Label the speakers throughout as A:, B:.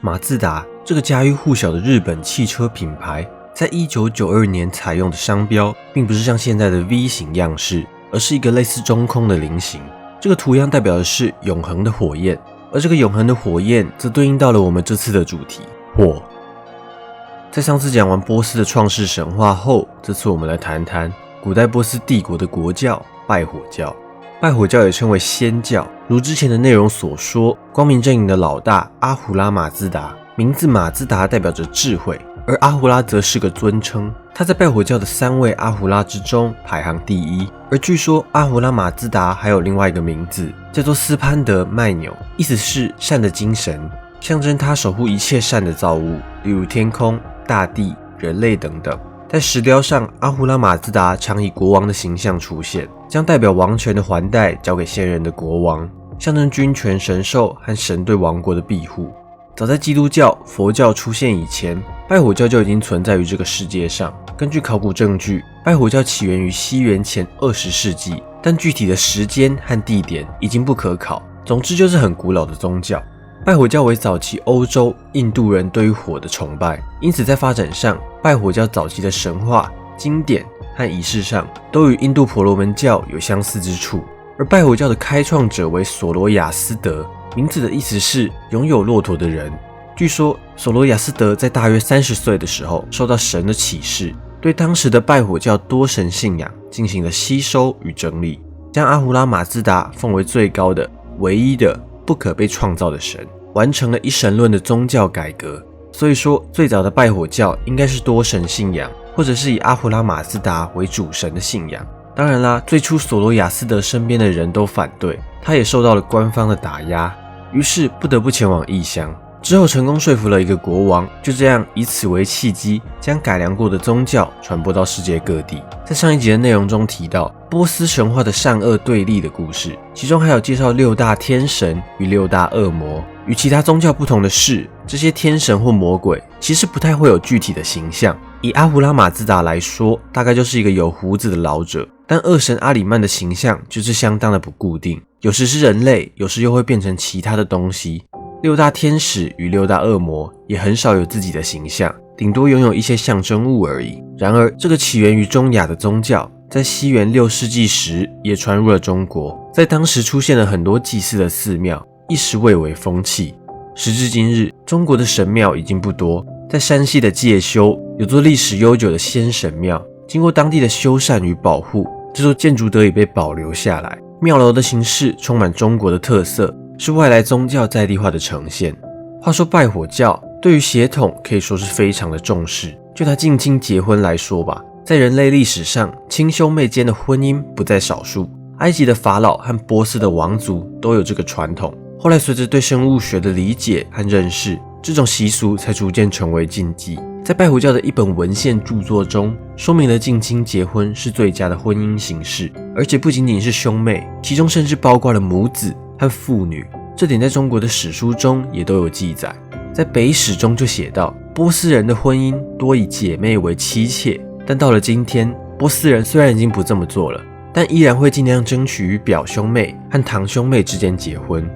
A: 马自达这个家喻户晓的日本汽车品牌，在1992年采用的商标，并不是像现在的 V 型样式，而是一个类似中空的菱形。这个图样代表的是永恒的火焰，而这个永恒的火焰则对应到了我们这次的主题——火。在上次讲完波斯的创世神话后，这次我们来谈谈古代波斯帝国的国教——拜火教。拜火教也称为祆教，如之前的内容所说，光明阵营的老大阿胡拉马自达，名字马自达代表着智慧，而阿胡拉则是个尊称。他在拜火教的3位阿胡拉之中排行第一，而据说阿胡拉马自达还有另外一个名字，叫做斯潘德麦纽，意思是善的精神，象征他守护一切善的造物，例如天空、大地、人类等等。在石雕上，阿胡拉马自达常以国王的形象出现，将代表王权的环带交给先人的国王，象征君权神授和神对王国的庇护。早在基督教、佛教出现以前，拜火教就已经存在于这个世界上。根据考古证据，拜火教起源于西元前20世纪，但具体的时间和地点已经不可考。总之就是很古老的宗教。拜火教为早期欧洲、印度人对于火的崇拜，因此在发展上，拜火教早期的神话、经典和仪式上都与印度婆罗门教有相似之处。而拜火教的开创者为索罗亚斯德，名字的意思是拥有骆驼的人。据说索罗亚斯德在大约30岁的时候，受到神的启示，对当时的拜火教多神信仰进行了吸收与整理，将阿胡拉马自达奉为最高的、唯一的、不可被创造的神，完成了一神论的宗教改革。所以说，最早的拜火教应该是多神信仰，或者是以阿胡拉马自达为主神的信仰。当然啦，最初索罗亚斯德身边的人都反对，他也受到了官方的打压，于是不得不前往异乡。之后成功说服了一个国王，就这样以此为契机，将改良过的宗教传播到世界各地。在上一集的内容中提到波斯神话的善恶对立的故事，其中还有介绍6大天神与6大恶魔。与其他宗教不同的是，这些天神或魔鬼其实不太会有具体的形象。以阿胡拉马自达来说，大概就是一个有胡子的老者，但恶神阿里曼的形象就是相当的不固定，有时是人类，有时又会变成其他的东西。6大天使与6大恶魔也很少有自己的形象，顶多拥有一些象征物而已。然而，这个起源于中亚的宗教，在西元6世纪时也传入了中国，在当时出现了很多祭祀的寺庙，一时蔚为风气。时至今日，中国的神庙已经不多，在山西的介休有座历史悠久的仙神庙，经过当地的修缮与保护，这座建筑得以被保留下来。庙楼的形式充满中国的特色，是外来宗教在地化的呈现。话说拜火教对于血统可以说是非常的重视，就拿近亲结婚来说吧，在人类历史上，亲兄妹间的婚姻不在少数。埃及的法老和波斯的王族都有这个传统。后来随着对生物学的理解和认识，这种习俗才逐渐成为禁忌。在拜火教的一本文献著作中，说明了近亲结婚是最佳的婚姻形式，而且不仅仅是兄妹，其中甚至包括了母子和父女。这点在中国的史书中也都有记载。在北史中就写到，波斯人的婚姻多以姐妹为妻妾，但到了今天，波斯人虽然已经不这么做了，但依然会尽量争取与表兄妹和堂兄妹之间结婚。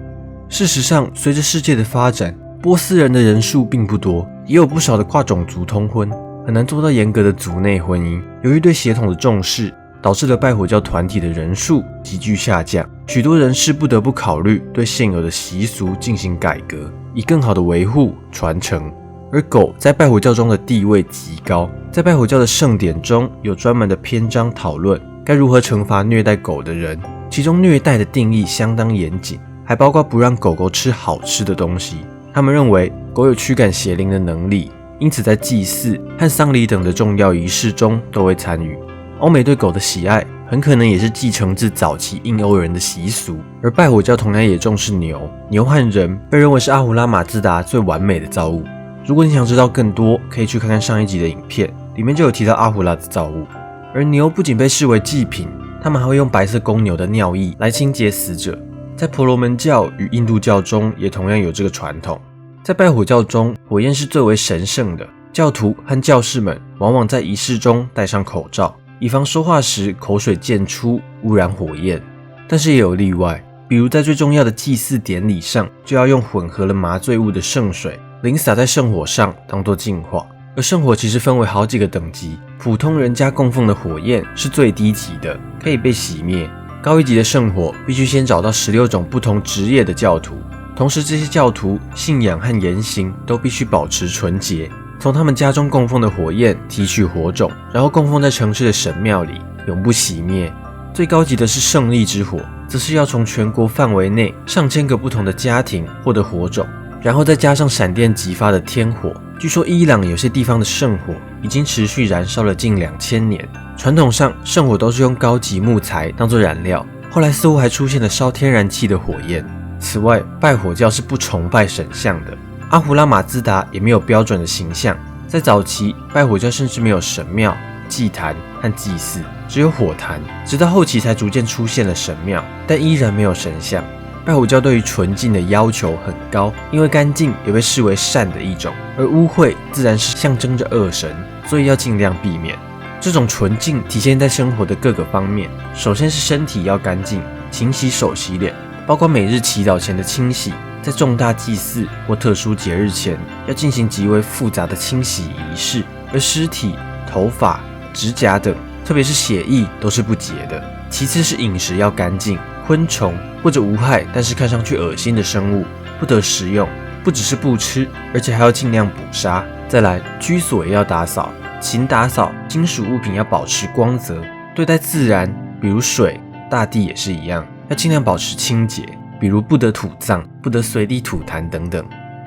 A: 事实上，随着世界的发展，波斯人的人数并不多，也有不少的跨种族通婚，很难做到严格的族内婚姻。由于对血统的重视，导致了拜火教团体的人数急剧下降，许多人士不得不考虑对现有的习俗进行改革，以更好的维护传承。而狗在拜火教中的地位极高，在拜火教的圣典中有专门的篇章讨论该如何惩罚虐待狗的人，其中虐待的定义相当严谨，还包括不让狗狗吃好吃的东西。他们认为狗有驱赶邪灵的能力，因此在祭祀和丧礼等的重要仪式中都会参与。欧美对狗的喜爱很可能也是继承自早期印欧人的习俗，而拜火教同样也重视牛。牛和人被认为是阿胡拉马自达最完美的造物。如果你想知道更多，可以去看看上一集的影片，里面就有提到阿胡拉的造物。而牛不仅被视为祭品，他们还会用白色公牛的尿液来清洁死者。在婆罗门教与印度教中也同样有这个传统。在拜火教中，火焰是最为神圣的，教徒和教士们往往在仪式中戴上口罩，以防说话时口水溅出污染火焰。但是也有例外，比如在最重要的祭祀典礼上，就要用混合了麻醉物的圣水淋洒在圣火上当作净化。而圣火其实分为好几个等级，普通人家供奉的火焰是最低级的，可以被熄灭。高一级的圣火必须先找到16种不同职业的教徒，同时这些教徒信仰和言行都必须保持纯洁。从他们家中供奉的火焰提取火种，然后供奉在城市的神庙里，永不熄灭。最高级的是胜利之火，则是要从全国范围内上千个不同的家庭获得火种，然后再加上闪电激发的天火。据说伊朗有些地方的圣火已经持续燃烧了近2000年。传统上，圣火都是用高级木材当作燃料，后来似乎还出现了烧天然气的火焰。此外，拜火教是不崇拜神像的，阿胡拉马兹达也没有标准的形象。在早期，拜火教甚至没有神庙、祭坛和祭祀，只有火坛。直到后期才逐渐出现了神庙，但依然没有神像。拜火教对于纯净的要求很高，因为干净也被视为善的一种，而污秽自然是象征着恶神，所以要尽量避免。这种纯净体现在生活的各个方面，首先是身体要干净，勤洗手洗脸，包括每日祈祷前的清洗，在重大祭祀或特殊节日前要进行极为复杂的清洗仪式，而尸体、头发、指甲等，特别是血液都是不洁的。其次是饮食要干净，昆虫或者无害但是看上去恶心的生物不得食用，不只是不吃，而且还要尽量捕杀。再来，居所也要打扫，勤打扫，金属物品要保持光泽。对待自然，比如水、大地也是一样，要尽量保持清洁，比如不得土葬，不得随地吐痰等等。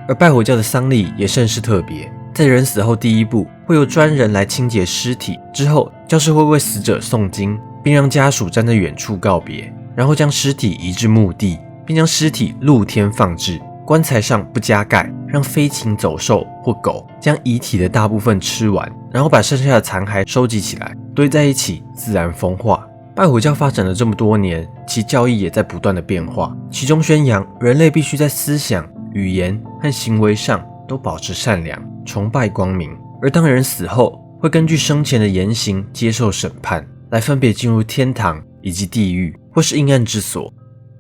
A: 而拜火教的丧礼也甚是特别，在人死后第一步会由专人来清洁尸体，之后教士会为死者诵经，并让家属站在远处告别，然后将尸体移至墓地，并将尸体露天放置，棺材上不加盖，让飞禽走兽或狗将遗体的大部分吃完，然后把剩下的残骸收集起来，堆在一起自然风化。拜火教发展了这么多年，其教义也在不断的变化，其中宣扬人类必须在思想、语言和行为上都保持善良，崇拜光明，而当人死后会根据生前的言行接受审判，来分别进入天堂以及地狱或是阴暗之所。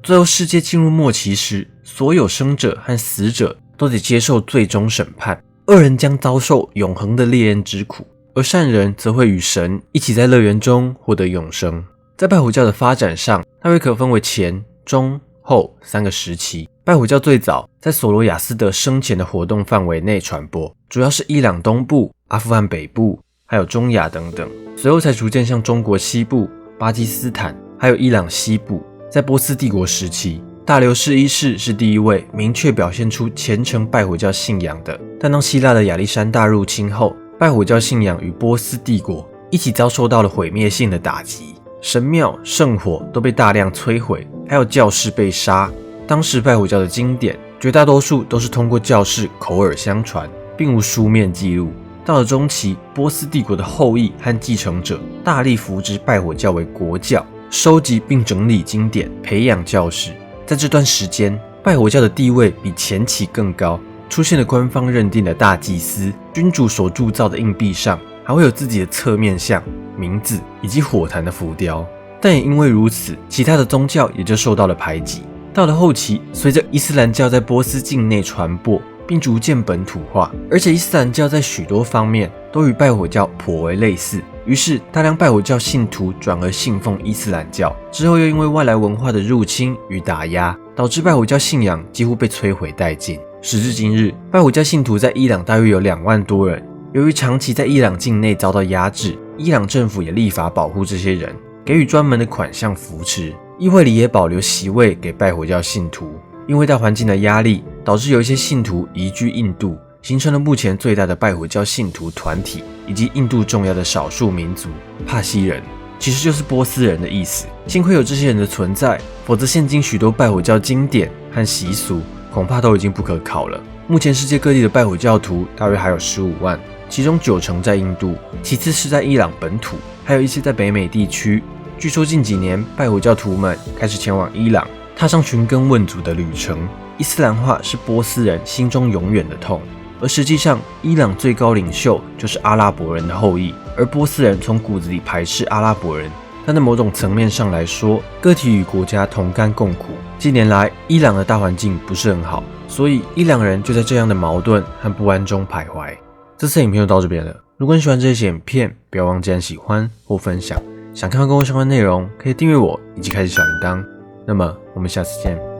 A: 最后世界进入末期时，所有生者和死者都得接受最终审判，恶人将遭受永恒的烈焰之苦，而善人则会与神一起在乐园中获得永生。在拜火教的发展上，大约可分为前、中、后3个时期。拜火教最早在索罗亚斯德生前的活动范围内传播，主要是伊朗东部、阿富汗北部，还有中亚等等，随后才逐渐向中国西部、巴基斯坦，还有伊朗西部。在波斯帝国时期，大流士一世是第一位明确表现出虔诚拜火教信仰的，但当希腊的亚历山大入侵后，拜火教信仰与波斯帝国一起遭受到了毁灭性的打击，神庙、圣火都被大量摧毁，还有教士被杀。当时拜火教的经典绝大多数都是通过教士口耳相传，并无书面记录。到了中期，波斯帝国的后裔和继承者大力扶植拜火教为国教，收集并整理经典，培养教士。在这段时间，拜火教的地位比前期更高，出现了官方认定的大祭司，君主所铸造的硬币上还会有自己的侧面像、名字以及火坛的浮雕。但也因为如此，其他的宗教也就受到了排挤。到了后期，随着伊斯兰教在波斯境内传播并逐渐本土化，而且伊斯兰教在许多方面都与拜火教颇为类似，于是大量拜火教信徒转而信奉伊斯兰教。之后又因为外来文化的入侵与打压，导致拜火教信仰几乎被摧毁殆尽。时至今日，拜火教信徒在伊朗大约有2万多人。由于长期在伊朗境内遭到压制，伊朗政府也立法保护这些人，给予专门的款项扶持，议会里也保留席位给拜火教信徒。因为大环境的压力，导致有一些信徒移居印度，形成了目前最大的拜火教信徒团体，以及印度重要的少数民族帕西人，其实就是波斯人的意思。幸亏有这些人的存在，否则现今许多拜火教经典和习俗恐怕都已经不可考了。目前世界各地的拜火教徒大约还有15万，其中90%在印度，其次是在伊朗本土，还有一些在北美地区。据说近几年拜火教徒们开始前往伊朗，踏上寻根问祖的旅程。伊斯兰化是波斯人心中永远的痛，而实际上伊朗最高领袖就是阿拉伯人的后裔，而波斯人从骨子里排斥阿拉伯人，但在某种层面上来说，个体与国家同甘共苦。近年来，伊朗的大环境不是很好，所以伊朗人就在这样的矛盾和不安中徘徊。这次影片就到这边了。如果你喜欢这些影片，不要忘记按喜欢或分享。想看到更多相关内容，可以订阅我以及开启小铃铛。那么，我们下次见。